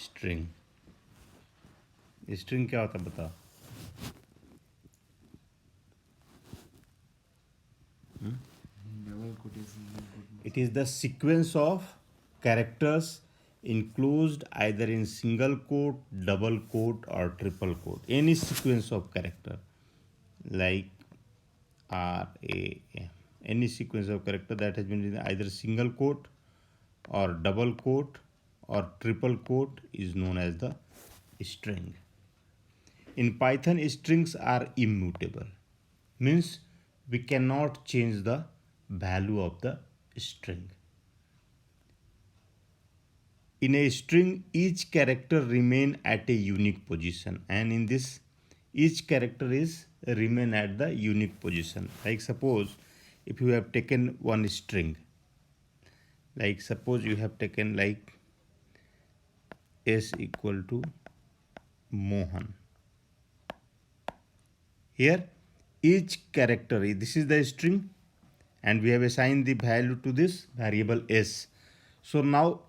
String. String क्या होता है बताओ? It is the sequence of characters enclosed either in single quote, double quote, or triple quote. Any sequence of character like R A M. Any sequence of character that has been in either single quote or double quote or triple quote is known as the string. In Python, strings are immutable, means we cannot change the value of the string. In a string, each character remain at a unique position, and in this, each character is remain at the unique position. Like suppose if you have taken one string, like suppose you have taken like s equal to Mohan. Here, each character, this is the string, and we have assigned the value to this variable s. So now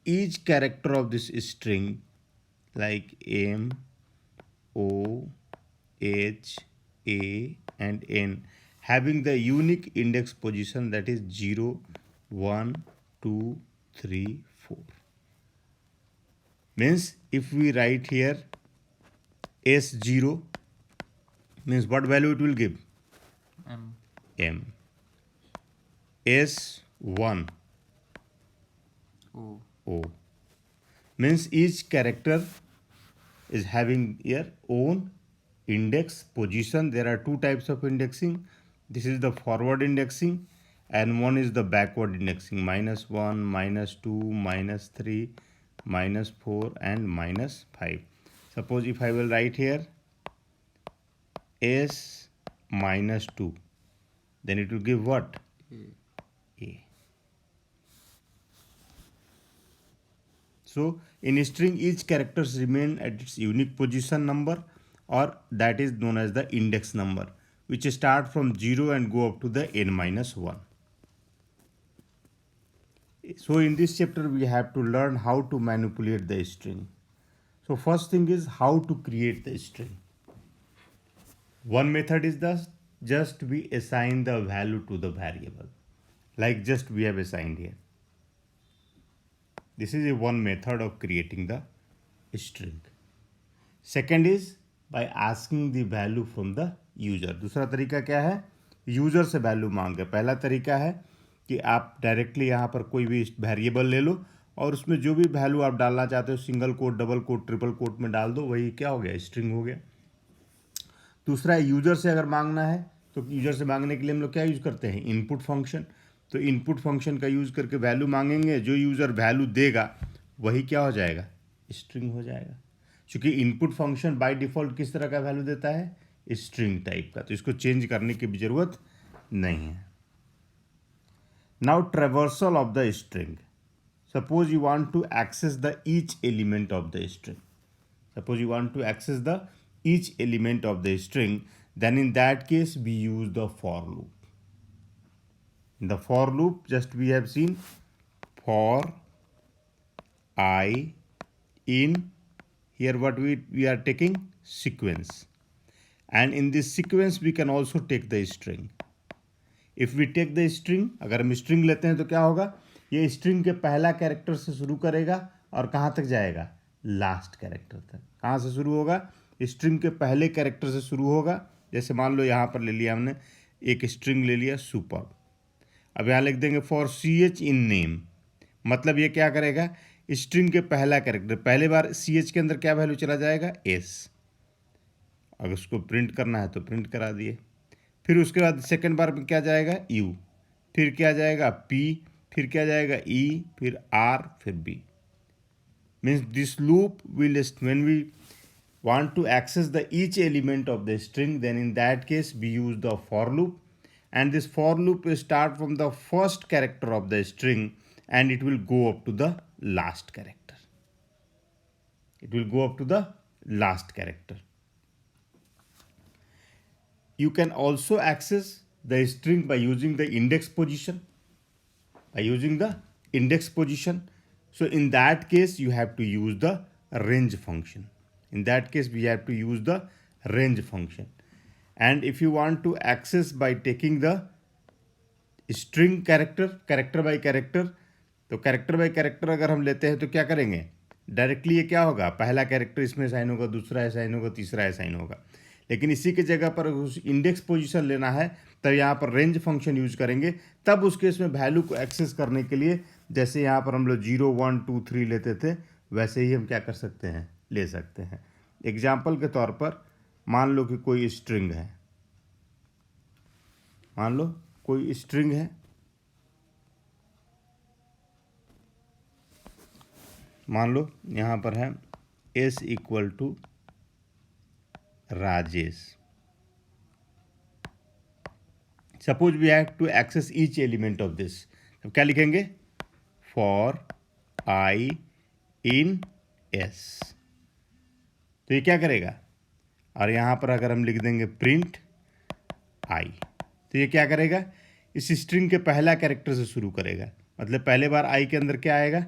each character of this string like M, O, H, A and N having the unique index position, that is 0, 1, 2, 3, 4. Means if we write here S0, means what value it will give? M. S1, O. Means each character is having their own index position. There are two types of indexing. This is the forward indexing and one is the backward indexing, -1, -2, -3, -4 and -5. Suppose if I will write here S -2, then it will give what? A. So in string, each characters remain at its unique position number, or that is known as the index number, which start from 0 and go up to the n-1. So in this chapter, we have to learn how to manipulate the string. So first thing is how to create the string. One method is just we assign the value to the variable, like just we have assigned here. This is a one method of creating the string. Second is by asking the value from the user. दूसरा तरीका क्या है? User से value मांगे. पहला तरीका है कि आप डायरेक्टली यहाँ पर कोई भी वेरिएबल ले लो और उसमें जो भी वैल्यू आप डालना चाहते हो single quote, double quote, triple quote में डाल दो, वही क्या हो गया? स्ट्रिंग हो गया. दूसरा यूजर से अगर मांगना है तो यूजर से मांगने के लिए हम लोग क्या यूज करते हैं? Input function. तो इनपुट फंक्शन का यूज करके वैल्यू मांगेंगे, जो यूजर वैल्यू देगा वही क्या हो जाएगा? स्ट्रिंग हो जाएगा. क्योंकि इनपुट फंक्शन बाय डिफॉल्ट किस तरह का वैल्यू देता है? स्ट्रिंग टाइप का. तो इसको चेंज करने की भी जरूरत नहीं है. Now traversal of the string. Suppose you want to access the each element of the string. Suppose you want to access the each element of the string, then in that case we use the for loop. In the for loop, just we have seen for I in, here what we are taking? Sequence. And in this sequence we can also take the string. If we take the string, अगर हम string लेते हैं तो क्या होगा? ये string के पहला कैरेक्टर से शुरू करेगा और कहाँ तक जाएगा? लास्ट कैरेक्टर तक. कहाँ से शुरू होगा? स्ट्रिंग के पहले कैरेक्टर से शुरू होगा. जैसे मान लो यहाँ पर ले लिया हमने एक स्ट्रिंग ले लिया सुपर. अब यहाँ लिख देंगे फॉर CH इन नेम. मतलब ये क्या करेगा? स्ट्रिंग के पहला कैरेक्टर, पहले बार CH के अंदर क्या वैल्यू चला जाएगा? S. अगर उसको प्रिंट करना है तो प्रिंट करा दिए. फिर उसके बाद सेकेंड बार में क्या जाएगा? U. फिर क्या जाएगा? P. फिर क्या जाएगा? E. फिर R. फिर B. Means this loop will, when we want to access the each element of the string, then in that case we use the for loop, and this for loop will start from the first character of the string and it will go up to the last character. It will go up to the last character. You can also access the string by using the index position. By using the index position, So in that case, you have to use the range function. In that case, we have to use the range function. And if you want to access by taking the string character by character, तो character bye character अगर हम लेते हैं तो क्या करेंगे, directly ये क्या होगा, पहला कैरेक्टर इसमें असाइन होगा, दूसरा असाइन होगा, तीसरा असाइन होगा। लेकिन इसी की जगह पर उस इंडेक्स पोजीशन लेना है तब यहाँ पर रेंज फंक्शन यूज करेंगे। तब उस केस में वैल्यू को एक्सेस करने के लिए जैसे यहाँ पर हम लोग 0 1 2 3 लेते थे वैसे ही हम क्या कर सकते हैं, ले सकते हैं। एग्जाम्पल के तौर पर मान लो कि कोई स्ट्रिंग है, मान लो कोई स्ट्रिंग है, मान लो यहाँ पर है s equal to Rajesh. Suppose we have to access each element of this, तो क्या लिखेंगे, फॉर आई इन s। तो ये क्या करेगा, और यहाँ पर अगर हम लिख देंगे प्रिंट आई, तो ये क्या करेगा, इस स्ट्रिंग के पहला कैरेक्टर से शुरू करेगा। मतलब पहले बार आई के अंदर क्या आएगा,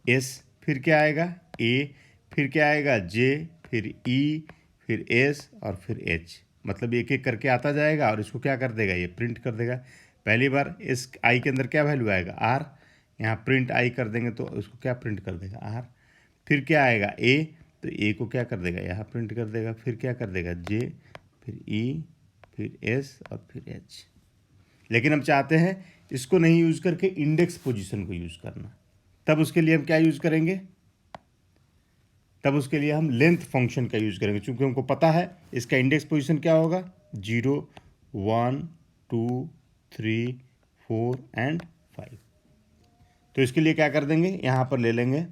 s, फिर क्या आएगा a, फिर क्या आएगा j, फिर e, फिर s और फिर h। मतलब एक एक करके आता जाएगा और इसको क्या कर देगा, ये प्रिंट कर देगा। पहली बार इस आई के अंदर क्या वैल्यू आएगा r, यहाँ प्रिंट आई कर देंगे तो उसको क्या प्रिंट कर देगा r। फिर क्या आएगा a, तो a को क्या कर देगा, यहाँ प्रिंट कर देगा। फिर क्या कर देगा j, फिर e, फिर s और फिर h। लेकिन हम चाहते हैं इसको नहीं यूज करके इंडेक्स पोजीशन को यूज करना, तब उसके लिए हम क्या यूज करेंगे, तब उसके लिए हम लेंथ फंक्शन का यूज करेंगे। क्योंकि हमको पता है इसका इंडेक्स पोजीशन क्या होगा, 0 1 2 3 4 एंड 5। तो इसके लिए क्या कर देंगे, यहाँ पर ले लेंगे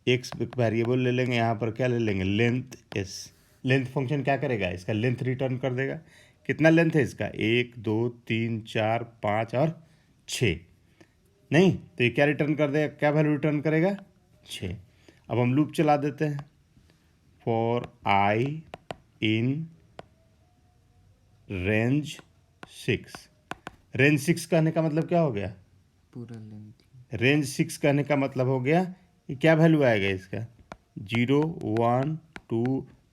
एक्स वेरिएबल ले लेंगे, यहाँ पर क्या ले लेंगे लेंथ s। लेंथ फंक्शन क्या करेगा, इसका लेंथ रिटर्न कर देगा। कितना लेंथ है इसका, 1 2 3 4 5 और 6। नहीं तो ये क्या रिटर्न कर देगा, क्या वैल्यू रिटर्न करेगा, 6। अब हम लूप चला देते हैं, for I in range 6। Range 6 कहने का मतलब क्या हो गया, पूरा लेंथ। रेंज 6 कहने का मतलब हो गया ये क्या वैल्यू आएगा इसका, 0 1 2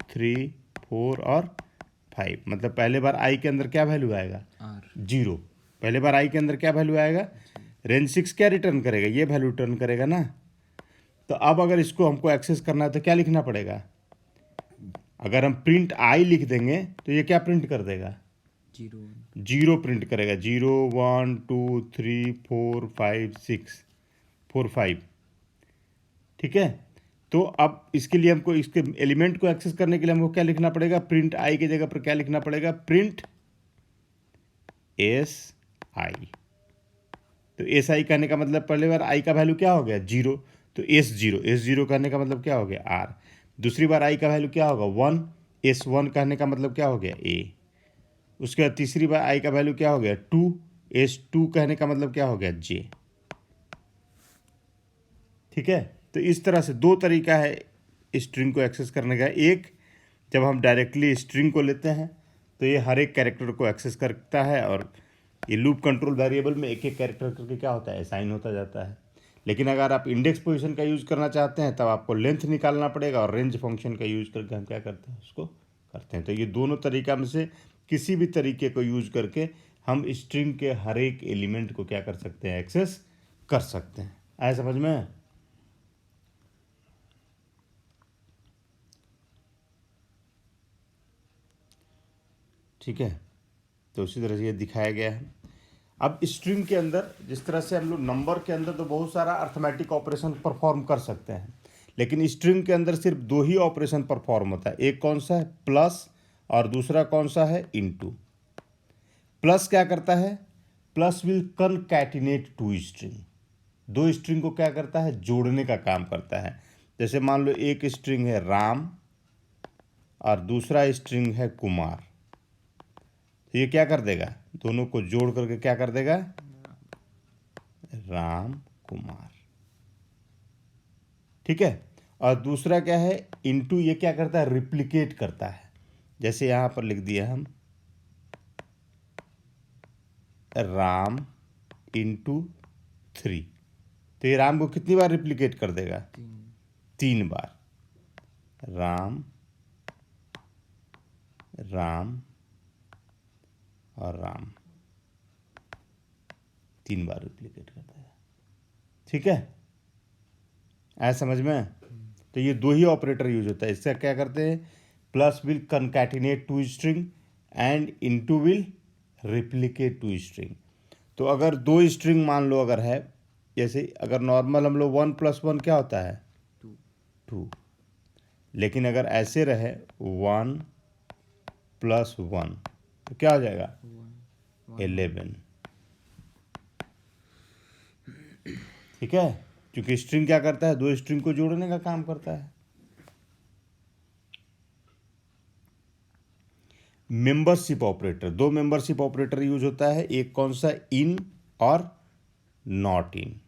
3 4 और 5। मतलब पहले बार आई के अंदर क्या वैल्यू आएगा, r 0। पहले बार आई के अंदर क्या वैल्यू आएगा, रेंज 6 क्या रिटर्न करेगा, ये वैल्यू रिटर्न करेगा ना। तो अब अगर इसको हमको एक्सेस करना है तो क्या लिखना पड़ेगा, अगर हम प्रिंट आई लिख देंगे तो ये क्या प्रिंट कर देगा, 0 प्रिंट करेगा। 0 1 2 3 4 5 6 4 5, ठीक है। तो अब इसके लिए हमको इसके एलिमेंट को एक्सेस करने के लिए हमको क्या लिखना पड़ेगा, प्रिंट आई की जगह पर क्या लिखना पड़ेगा, प्रिंट एस आई। तो एस आई कहने का मतलब पहले बार आई का वैल्यू क्या हो गया, 0, तो एस जीरो कहने का मतलब क्या हो गया, आर। दूसरी बार आई का वैल्यू क्या होगा, 1, S1 कहने का मतलब क्या हो गया, ए। उसके बाद तीसरी बार आई का वैल्यू क्या हो गया, 2, S2 कहने का मतलब क्या हो गया, जे। ठीक है। तो इस तरह से दो तरीका है स्ट्रिंग को एक्सेस करने का। एक, जब हम डायरेक्टली स्ट्रिंग को लेते हैं तो ये हर एक कैरेक्टर को एक्सेस करता है और ये लूप कंट्रोल वेरिएबल में एक एक कैरेक्टर करके क्या होता है, असाइन होता जाता है। लेकिन अगर आप इंडेक्स पोजीशन का यूज़ करना चाहते हैं तब आपको लेंथ निकालना पड़ेगा और रेंज फंक्शन का यूज़ करके हम क्या करते हैं, उसको करते हैं। तो ये दोनों तरीका में से किसी भी तरीके को यूज़ करके हम स्ट्रिंग के हर एक एलिमेंट को क्या कर सकते हैं, एक्सेस कर सकते हैं। आया समझ में? ठीक है। तो उसी तरह से ये दिखाया गया है। अब स्ट्रिंग के अंदर जिस तरह से हम लोग नंबर के अंदर तो बहुत सारा अर्थमेटिक ऑपरेशन परफॉर्म कर सकते हैं, लेकिन स्ट्रिंग के अंदर सिर्फ दो ही ऑपरेशन परफॉर्म होता है। एक कौन सा है, प्लस, और दूसरा कौन सा है, इनटू। प्लस क्या करता है, प्लस विल कनकैटिनेट टू स्ट्रिंग। दो स्ट्रिंग को क्या करता है, जोड़ने का काम करता है। जैसे मान लो एक स्ट्रिंग है राम और दूसरा स्ट्रिंग है कुमार, तो ये क्या कर देगा, दोनों को जोड़ करके क्या कर देगा, राम कुमार। ठीक है। और दूसरा क्या है, इनटू, ये क्या करता है, रिप्लिकेट करता है। जैसे यहां पर लिख दिया हम राम इंटू 3, तो ये राम को कितनी बार रिप्लिकेट कर देगा? 3 3 बार। राम, राम और राम 3 बार रिप्लिकेट कर देगा। ठीक है, आया समझ में? तो ये 2 ही ऑपरेटर यूज होता है। इससे क्या करते हैं? Plus will concatenate two string and into will replicate two string. तो अगर 2 स्ट्रिंग मान लो अगर है, जैसे अगर नॉर्मल हम लोग 1 + 1 क्या होता है? 2 2। लेकिन अगर ऐसे रहे 1 + 1 तो क्या हो जाएगा? 1 11। ठीक है, क्योंकि स्ट्रिंग क्या करता है? 2 स्ट्रिंग को जोड़ने का काम करता है। Membership operator, 2 membership operator use होता है। एक कौन सा? इन और नॉट इन।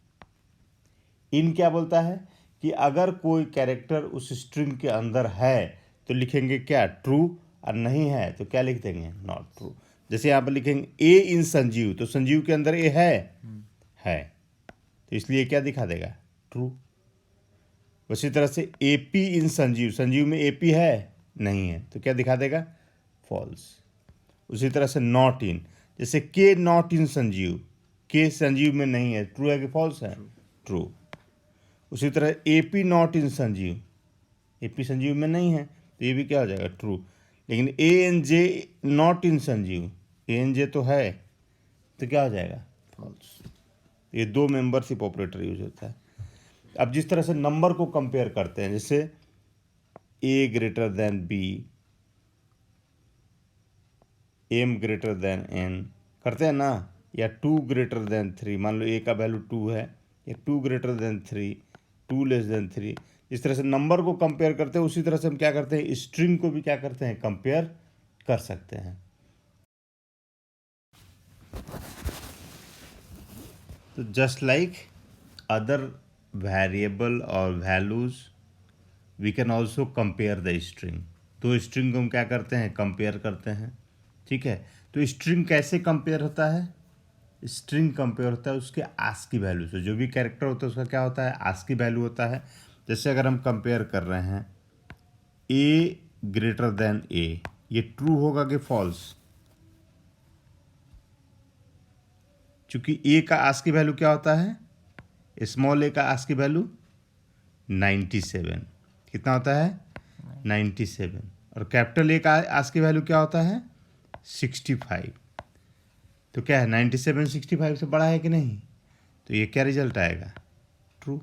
इन क्या बोलता है कि अगर कोई कैरेक्टर उस स्ट्रिंग के अंदर है तो लिखेंगे क्या? ट्रू, और नहीं है तो क्या लिख देंगे? Not true. जैसे यहाँ पर लिखेंगे ए इन संजीव, तो संजीव के अंदर ए है, तो इसलिए क्या दिखा देगा? ट्रू। उसी तरह से एपी इन संजीव, संजीव में एपी है? नहीं है, तो क्या दिखा देगा? फॉल्स। उसी तरह से नॉट इन, जैसे के नॉट इन संजीव, के संजीव में नहीं है, ट्रू है कि फॉल्स है? ट्रू। उसी तरह AP not in Sanjeev, AP Sanjeev में नहीं है, तो ये भी क्या हो जाएगा? ट्रू। लेकिन A N J not in Sanjeev, A N J तो है, तो क्या हो जाएगा? फॉल्स। ये 2 मेंबरशिप ऑपरेटर यूज होता है। अब जिस तरह से नंबर को कंपेयर करते हैं, जैसे A greater than B, M greater than N करते हैं ना, या 2 ग्रेटर देन 3, मान लो ए का वैल्यू 2 है, या 2 ग्रेटर देन 3, 2 लेस देन 3, इस तरह से नंबर को कंपेयर करते हैं, उसी तरह से हम क्या करते हैं? स्ट्रिंग को भी क्या करते हैं? कंपेयर कर सकते हैं। तो जस्ट लाइक अदर वेरिएबल और values we can also compare the string. तो स्ट्रिंग को हम क्या करते हैं? कंपेयर करते हैं। ठीक है, तो स्ट्रिंग कैसे कंपेयर होता है? स्ट्रिंग कंपेयर होता है उसके आस्की वैल्यू से। जो भी कैरेक्टर होता है उसका क्या होता है? आस्की वैल्यू होता है। जैसे अगर हम कंपेयर कर रहे हैं ए ग्रेटर देन ए, ये ट्रू होगा कि फॉल्स? क्योंकि ए का आस्की वैल्यू क्या होता है? स्मॉल ए का आस्की वैल्यू 97। कितना होता है? 97। और कैपिटल ए का आस्की वैल्यू क्या होता है? 65। तो क्या है? 97 65 से बड़ा है कि नहीं? तो ये क्या रिजल्ट आएगा? ट्रू।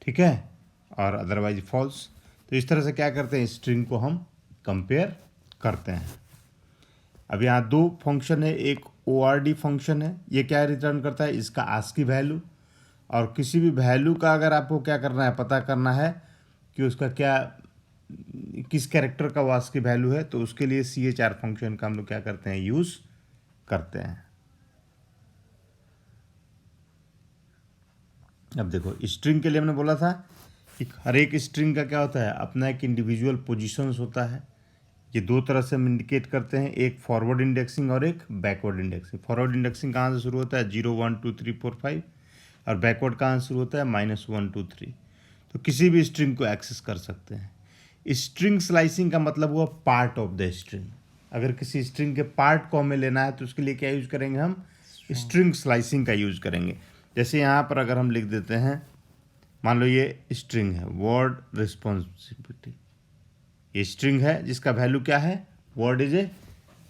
ठीक है, और अदरवाइज फॉल्स। तो इस तरह से क्या करते हैं? स्ट्रिंग को हम कंपेयर करते हैं। अब यहाँ 2 फंक्शन है, एक ORD फंक्शन है, ये क्या रिटर्न करता है? इसका आस्की वैल्यू। और किसी भी वैल्यू का अगर आपको क्या करना है? पता करना है कि उसका क्या, किस कैरेक्टर का वो आस्की वैल्यू है, तो उसके लिए CHR फंक्शन का हम लोग क्या करते हैं? यूज़ करते हैं। अब देखो, स्ट्रिंग के लिए हमने बोला था कि हर एक स्ट्रिंग का क्या होता है? अपना एक इंडिविजुअल पोजीशंस होता है। ये 2 तरह से हम इंडिकेट करते हैं, एक फॉरवर्ड इंडेक्सिंग और एक बैकवर्ड इंडेक्सिंग। फॉरवर्ड इंडेक्सिंग कहाँ से शुरू होता है? 0 1 2 3 4 5, और बैकवर्ड कहाँ से शुरू होता है? -1 2 3। तो किसी भी स्ट्रिंग को एक्सेस कर सकते हैं। स्ट्रिंग स्लाइसिंग का मतलब हुआ पार्ट ऑफ द स्ट्रिंग। अगर किसी स्ट्रिंग के पार्ट को हमें लेना है तो उसके लिए क्या यूज करेंगे? हम स्ट्रिंग स्लाइसिंग का यूज करेंगे। जैसे यहाँ पर अगर हम लिख देते हैं, मान लो ये स्ट्रिंग है, वर्ड रिस्पॉन्सिबिलिटी, ये स्ट्रिंग है जिसका वैल्यू क्या है? Word is a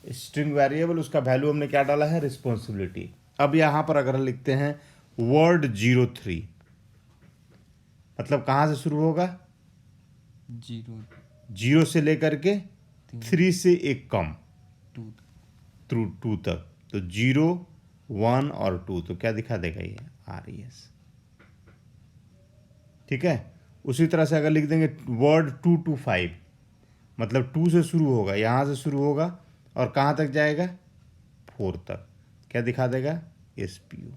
string variable, उसका वैल्यू हमने क्या डाला है? रिस्पॉन्सिबिलिटी। अब यहाँ पर अगर लिखते हैं वर्ड 03, मतलब कहाँ से शुरू होगा? 0 0 से लेकर के 3 से एक कम, 2 2 तक। तो 0 1 और 2, तो क्या दिखा देगा? ये RES। ठीक है, उसी तरह से अगर लिख देंगे वर्ड 2 to 5, मतलब 2 से शुरू होगा, यहाँ से शुरू होगा और कहाँ तक जाएगा? 4 तक, क्या दिखा देगा? SPU।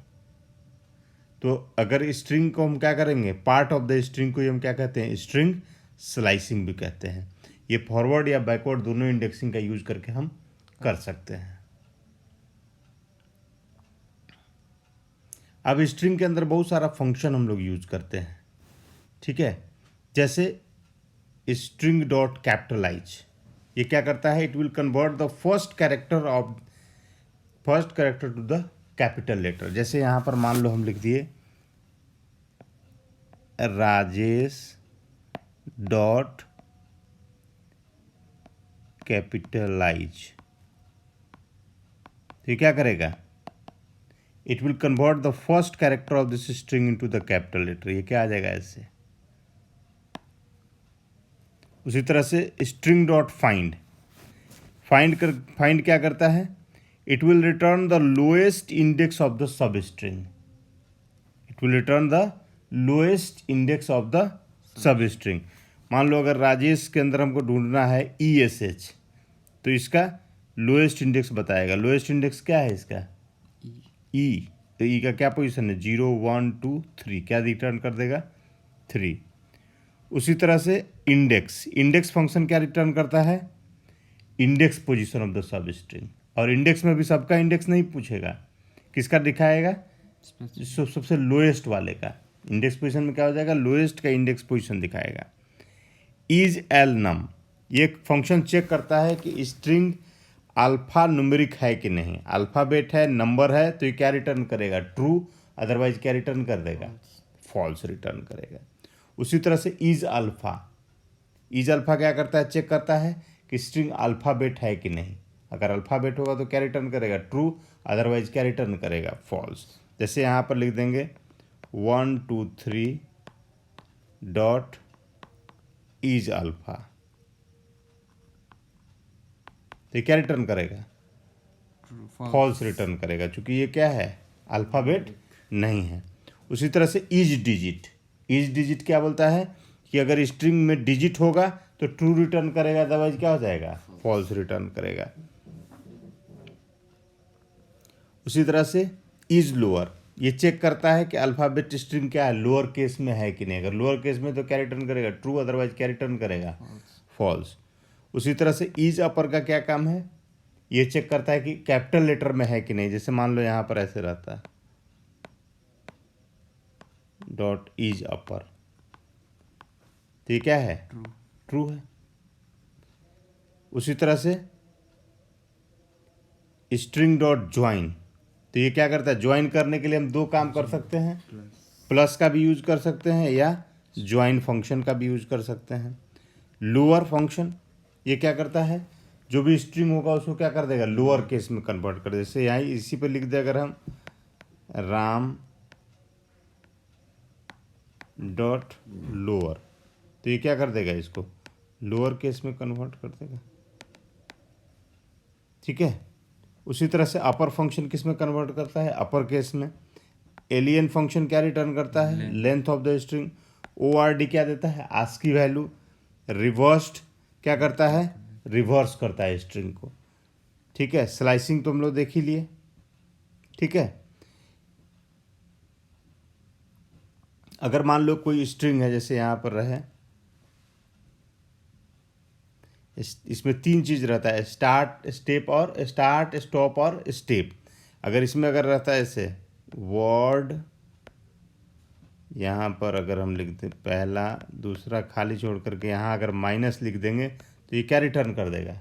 तो अगर स्ट्रिंग को हम क्या करेंगे? पार्ट ऑफ द स्ट्रिंग को हम क्या कहते हैं? स्ट्रिंग स्लाइसिंग भी कहते हैं। ये फॉरवर्ड या बैकवर्ड दोनों इंडेक्सिंग का यूज करके हम कर सकते हैं। अब स्ट्रिंग के अंदर बहुत सारा फंक्शन हम लोग यूज करते हैं, ठीक है। जैसे स्ट्रिंग डॉट कैपिटलाइज, ये क्या करता है, it will convert the first character to the capital letter. जैसे यहाँ पर मान लो हम लिख दिए राजेश डॉट कैपिटलाइज, तो ये क्या करेगा, it will convert the first character of this string into the capital letter. ये क्या आ जाएगा ऐसे। उसी तरह से स्ट्रिंग डॉट फाइंड, फाइंड क्या करता है, it will return the lowest index of the sub string, it will return the lowest index of the sub string. मान लो अगर राजेश के अंदर हमको ढूंढना है ESH, तो इसका लोएस्ट इंडेक्स बताएगा। लोएस्ट इंडेक्स क्या है इसका, E, तो E का क्या पोजीशन है, 0 1 2 3, क्या रिटर्न कर देगा, 3। उसी तरह से इंडेक्स फंक्शन क्या रिटर्न करता है, index position of the sub string. और इंडेक्स में भी सबका इंडेक्स नहीं पूछेगा, किसका दिखाएगा, सबसे लोएस्ट वाले का। इंडेक्स पोजीशन में क्या हो जाएगा, लोएस्ट का इंडेक्स पोजीशन दिखाएगा। इज एल नम, ये फंक्शन चेक करता है कि स्ट्रिंग अल्फा न्यूमेरिक है कि नहीं। अल्फ़ाबेट है, नंबर है, तो ये क्या रिटर्न करेगा, ट्रू, अदरवाइज क्या रिटर्न कर देगा, फॉल्स रिटर्न करेगा। उसी तरह से इज अल्फ़ा क्या करता है, चेक करता है कि स्ट्रिंग अल्फ़ाबेट है कि नहीं। अगर अल्फ़ाबेट होगा तो क्या रिटर्न करेगा, ट्रू, अदरवाइज क्या रिटर्न करेगा, फॉल्स। जैसे यहाँ पर लिख देंगे 1 2 3 डॉट इज अल्फ़ा, तो क्या रिटर्न करेगा, फॉल्स रिटर्न करेगा, क्योंकि ये क्या है, अल्फ़ाबेट नहीं है। उसी तरह से इज डिजिट क्या बोलता है कि अगर स्ट्रिंग में डिजिट होगा तो ट्रू रिटर्न करेगा, अदरवाइज क्या हो जाएगा, फॉल्स रिटर्न करेगा। उसी तरह से इज लोअर, ये चेक करता है कि अल्फ़ाबेट स्ट्रिंग क्या है, लोअर केस में है कि नहीं। अगर लोअर केस में तो क्या रिटर्न करेगा, ट्रू, अदरवाइज क्या रिटर्न करेगा, फॉल्स। उसी तरह से इज अपर का क्या काम है, ये चेक करता है कि कैपिटल लेटर में है कि नहीं। जैसे मान लो यहाँ पर ऐसे रहता है डॉट इज अपर, तो ये क्या है, ट्रू है। उसी तरह से स्ट्रिंग डॉट ज्वाइन, तो ये क्या करता है, ज्वाइन करने के लिए हम दो काम कर सकते हैं, प्लस का भी यूज कर सकते हैं या ज्वाइन फंक्शन का भी यूज कर सकते हैं। लोअर फंक्शन ये क्या करता है, जो भी स्ट्रिंग होगा उसको क्या कर देगा, लोअर केस में कन्वर्ट कर दे। जैसे यहाँ इसी पे लिख दे अगर हम राम डॉट लोअर, तो ये क्या कर देगा, इसको लोअर केस में कन्वर्ट कर देगा, ठीक है। उसी तरह से अपर फंक्शन किस में कन्वर्ट करता है, अपर केस में। एलियन फंक्शन क्या रिटर्न करता है, length of the string. ORD क्या देता है, आस्की वैल्यू। रिवर्स्ड क्या करता है, रिवर्स करता है स्ट्रिंग को, ठीक है। स्लाइसिंग तो हम लोग देख ही लिए, ठीक है। अगर मान लो कोई स्ट्रिंग है, जैसे यहाँ पर रहे, इसमें 3 चीज़ रहता है, स्टार्ट स्टॉप और स्टेप। अगर इसमें अगर रहता है ऐसे वर्ड, यहाँ पर अगर हम लिख दें पहला दूसरा खाली छोड़ करके यहाँ अगर माइनस लिख देंगे तो ये क्या रिटर्न कर देगा,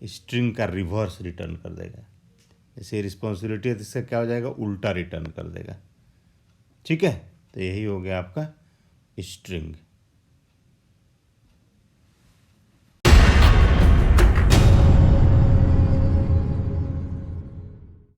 स्ट्रिंग का रिवर्स रिटर्न कर देगा। जैसे रिस्पॉन्सिबिलिटी है तो इसका क्या हो जाएगा, उल्टा रिटर्न कर देगा, ठीक है। तो यही हो गया आपका स्ट्रिंग।